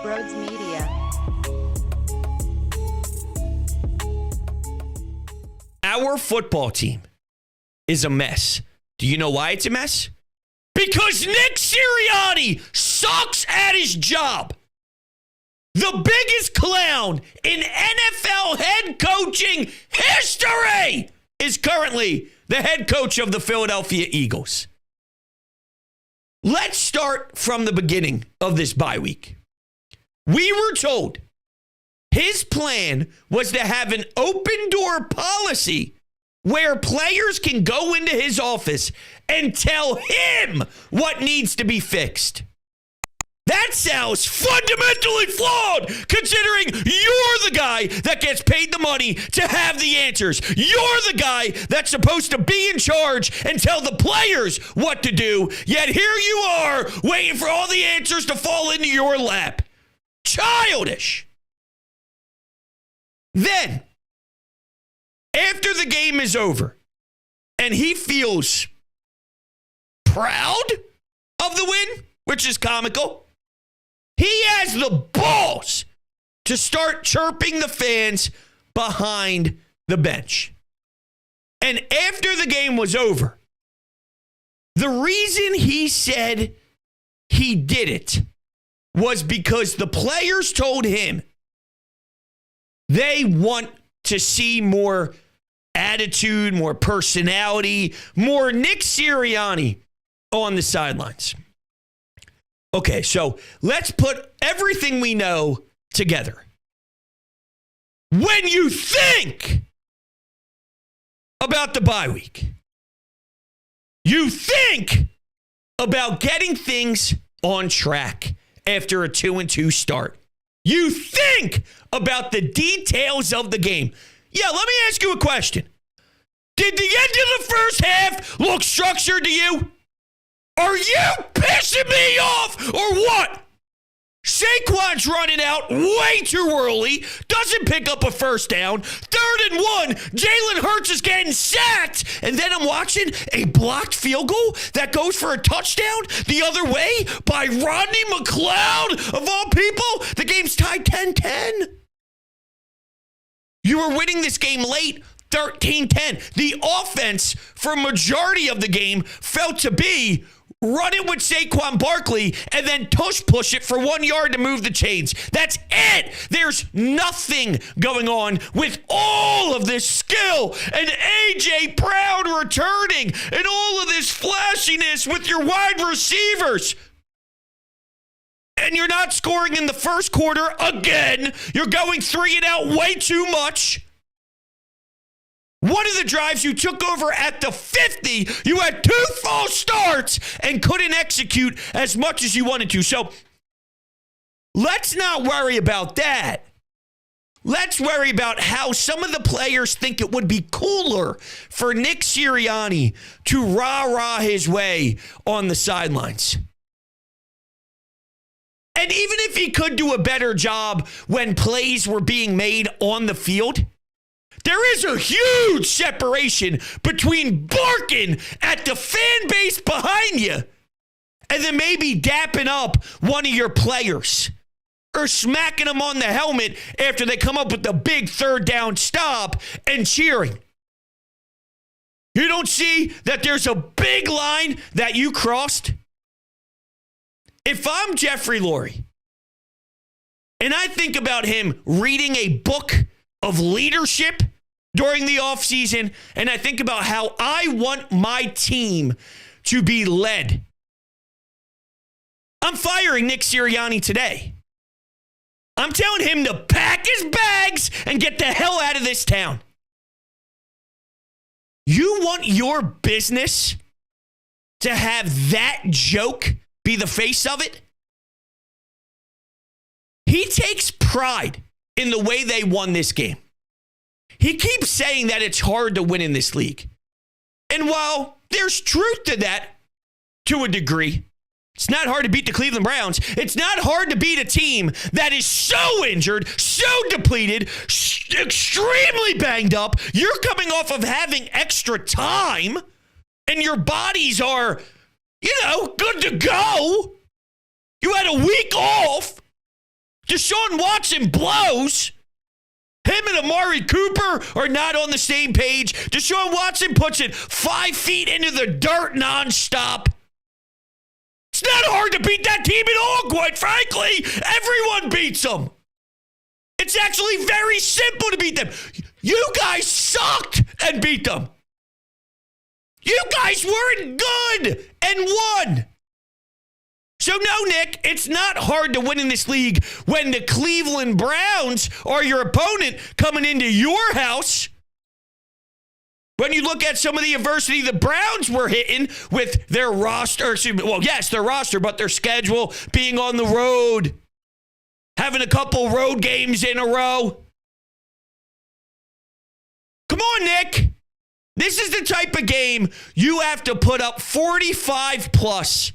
Brodes Media. Our football team is a mess. Do you know why it's a mess? Because Nick Sirianni sucks at his job. The biggest clown in NFL head coaching history is currently the head coach of the Philadelphia Eagles. Let's start from the beginning of this bye week. We were told his plan was to have an open door policy where players can go into his office and tell him what needs to be fixed. That sounds fundamentally flawed, considering you're the guy that gets paid the money to have the answers. You're the guy that's supposed to be in charge and tell the players what to do, yet here you are waiting for all the answers to fall into your lap. Childish. Then, after the game is over, and he feels proud of the win, which is comical, he has the balls to start chirping the fans behind the bench. And after the game was over, the reason he said he did it was because the players told him they want to see more attitude, more personality, more Nick Sirianni on the sidelines. Okay, so let's put everything we know together. When you think about the bye week, you think about getting things on track after a 2-2 start. You think about the details of the game. Yeah, let me ask you a question. Did the end of the first half look structured to you? Are you pissing me off or what? Saquon's running out way too early, doesn't pick up a first down. 3rd and 1, Jalen Hurts is getting sacked. And then I'm watching a blocked field goal that goes for a touchdown the other way by Rodney McLeod, of all people. The game's tied 10-10. You were winning this game late, 13-10. The offense for a majority of the game felt to be run it with Saquon Barkley and then push it for 1 yard to move the chains. That's it. There's nothing going on with all of this skill and A.J. Brown returning and all of this flashiness with your wide receivers. And you're not scoring in the first quarter again. You're going 3 and out way too much. One of the drives you took over at the 50, you had 2 false starts and couldn't execute as much as you wanted to. So let's not worry about that. Let's worry about how some of the players think it would be cooler for Nick Sirianni to rah-rah his way on the sidelines. And even if he could do a better job when plays were being made on the field, there is a huge separation between barking at the fan base behind you and then maybe dapping up one of your players or smacking them on the helmet after they come up with the big 3rd down stop and cheering. You don't see that there's a big line that you crossed? If I'm Jeffrey Lurie and I think about him reading a book of leadership during the offseason, and I think about how I want my team to be led, I'm firing Nick Sirianni today. I'm telling him to pack his bags and get the hell out of this town. You want your business to have that joke be the face of it? He takes pride in the way they won this game. He keeps saying that it's hard to win in this league. And while there's truth to that to a degree, it's not hard to beat the Cleveland Browns. It's not hard to beat a team that is so injured, so depleted, extremely banged up. You're coming off of having extra time, and your bodies are, good to go. You had a week off. Deshaun Watson blows. Him and Amari Cooper are not on the same page. Deshaun Watson puts it 5 feet into the dirt nonstop. It's not hard to beat that team at all, quite frankly. Everyone beats them. It's actually very simple to beat them. You guys sucked and beat them. You guys weren't good and won. So no, Nick, it's not hard to win in this league when the Cleveland Browns are your opponent coming into your house. When you look at some of the adversity the Browns were hitting with their roster, their roster, but their schedule being on the road, having a couple road games in a row. Come on, Nick. This is the type of game you have to put up 45 plus.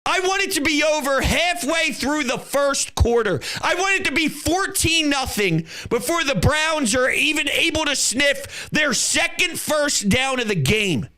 I want it to be over halfway through the first quarter. I want it to be 14-0 before the Browns are even able to sniff their second first down of the game.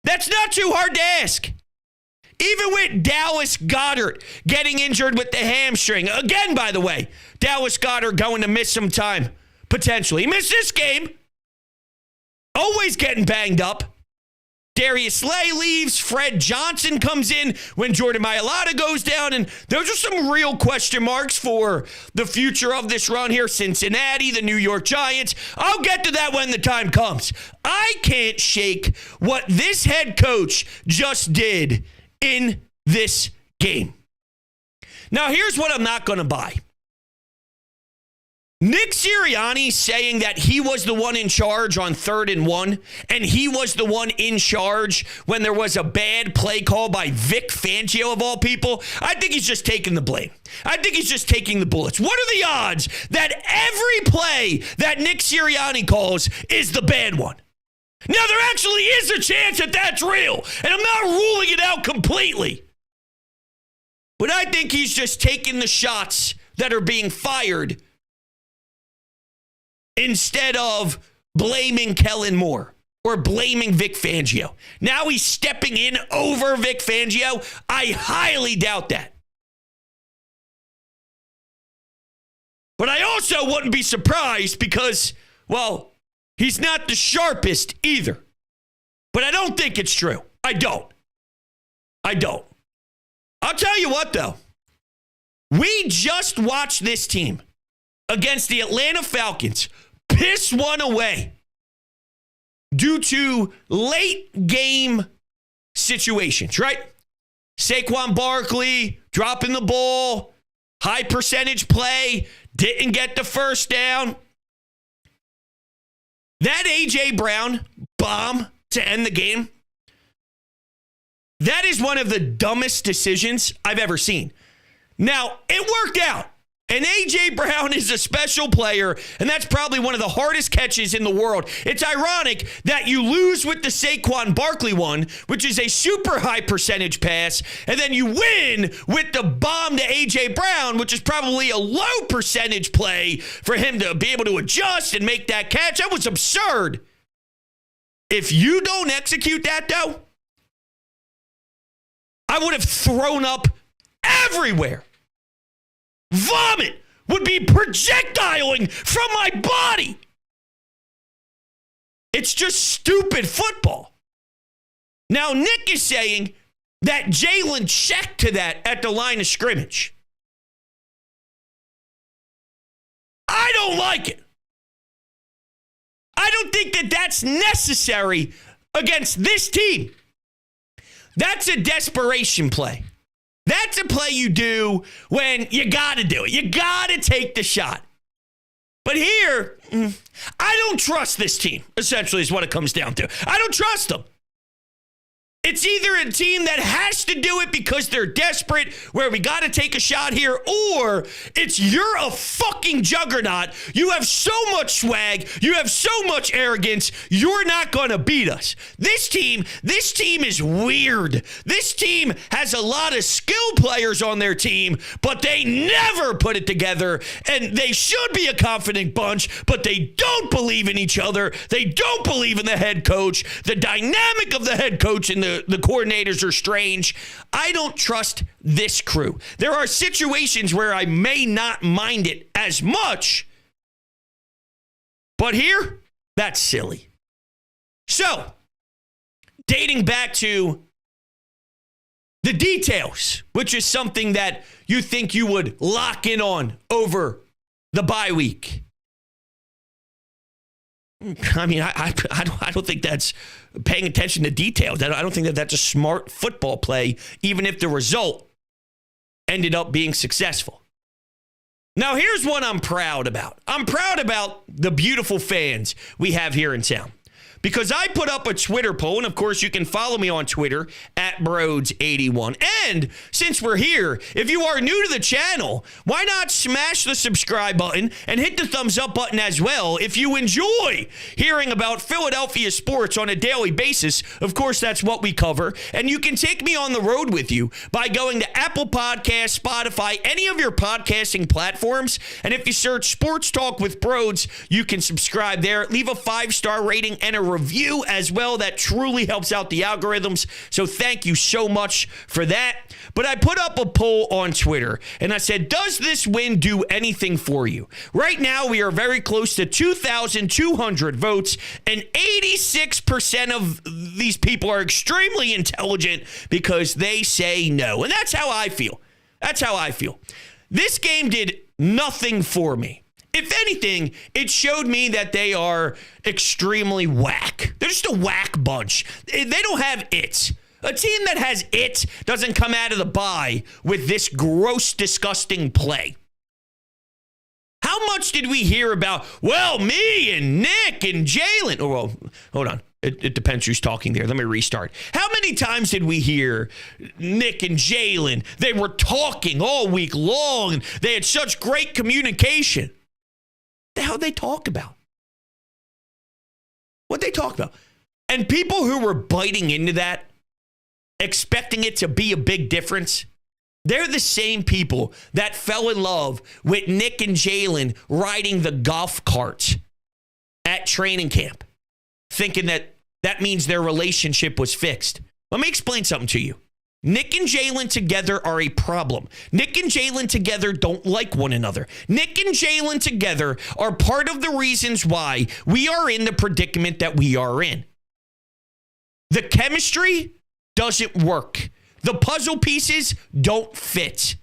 That's not too hard to ask. Even with Dallas Goedert getting injured with the hamstring. Again, by the way, Dallas Goedert going to miss some time, potentially. He missed this game. Always getting banged up. Darius Slay leaves. Fred Johnson comes in when Jordan Mailata goes down. And those are some real question marks for the future of this run here. Cincinnati, the New York Giants. I'll get to that when the time comes. I can't shake what this head coach just did in this game. Now, here's what I'm not going to buy. Nick Sirianni saying that he was the one in charge on 3rd and 1, and he was the one in charge when there was a bad play call by Vic Fangio, of all people. I think he's just taking the blame. I think he's just taking the bullets. What are the odds that every play that Nick Sirianni calls is the bad one? Now, there actually is a chance that that's real, and I'm not ruling it out completely. But I think he's just taking the shots that are being fired instead of blaming Kellen Moore or blaming Vic Fangio. Now he's stepping in over Vic Fangio. I highly doubt that. But I also wouldn't be surprised because, well, he's not the sharpest either. But I don't think it's true. I don't. I'll tell you what, though. We just watched this team against the Atlanta Falcons piss one away due to late game situations, right? Saquon Barkley dropping the ball, high percentage play, didn't get the first down. That A.J. Brown bomb to end the game, that is one of the dumbest decisions I've ever seen. Now, it worked out. And A.J. Brown is a special player, and that's probably one of the hardest catches in the world. It's ironic that you lose with the Saquon Barkley one, which is a super high percentage pass, and then you win with the bomb to A.J. Brown, which is probably a low percentage play for him to be able to adjust and make that catch. That was absurd. If you don't execute that, though, I would have thrown up everywhere. Vomit would be projectiling from my body. It's just stupid football. Now, Nick is saying that Jalen checked to that at the line of scrimmage. I don't like it. I don't think that that's necessary against this team. That's a desperation play. That's a play you do when you got to do it. You got to take the shot. But here, I don't trust this team, essentially, is what it comes down to. I don't trust them. It's either a team that has to do it because they're desperate, where we got to take a shot here, or it's you're a fucking juggernaut. You have so much swag. You have so much arrogance. You're not going to beat us. This team is weird. This team has a lot of skilled players on their team, but they never put it together, and they should be a confident bunch, but they don't believe in each other. They don't believe in the head coach. The dynamic of the head coach and the the coordinators are strange. I don't trust this crew. There are situations where I may not mind it as much, but here, that's silly. So, dating back to the details, which is something that you think you would lock in on over the bye week. I mean, I don't think that's paying attention to details. I don't think that that's a smart football play, even if the result ended up being successful. Now, here's what I'm proud about. I'm proud about the beautiful fans we have here in town. Because I put up a Twitter poll, and of course you can follow me on Twitter at Brodes81. And since we're here, if you are new to the channel, why not smash the subscribe button and hit the thumbs up button as well if you enjoy hearing about Philadelphia sports on a daily basis. Of course, that's what we cover. And you can take me on the road with you by going to Apple Podcasts, Spotify, any of your podcasting platforms. And if you search Sports Talk with Brodes, you can subscribe there. Leave a 5-star rating and a review as well. That truly helps out the algorithms. So thank you so much for that. But I put up a poll on Twitter and I said, does this win do anything for you? Right now, we are very close to 2,200 votes, and 86% of these people are extremely intelligent because they say no. And that's how I feel. That's how I feel. This game did nothing for me. If anything, it showed me that they are extremely whack. They're just a whack bunch. They don't have it. A team that has it doesn't come out of the bye with this gross, disgusting play. How much did we hear about, well, me and Nick and Jalen? Oh, well, hold on. It depends who's talking there. Let me restart. How many times did we hear Nick and Jalen? They were talking all week long. They had such great communication. The hell they talk about? What they talk about? And people who were biting into that, expecting it to be a big difference, they're the same people that fell in love with Nick and Jalen riding the golf carts at training camp, thinking that that means their relationship was fixed. Let me explain something to you. Nick and Jalen together are a problem. Nick and Jalen together don't like one another. Nick and Jalen together are part of the reasons why we are in the predicament that we are in. The chemistry doesn't work. The puzzle pieces don't fit.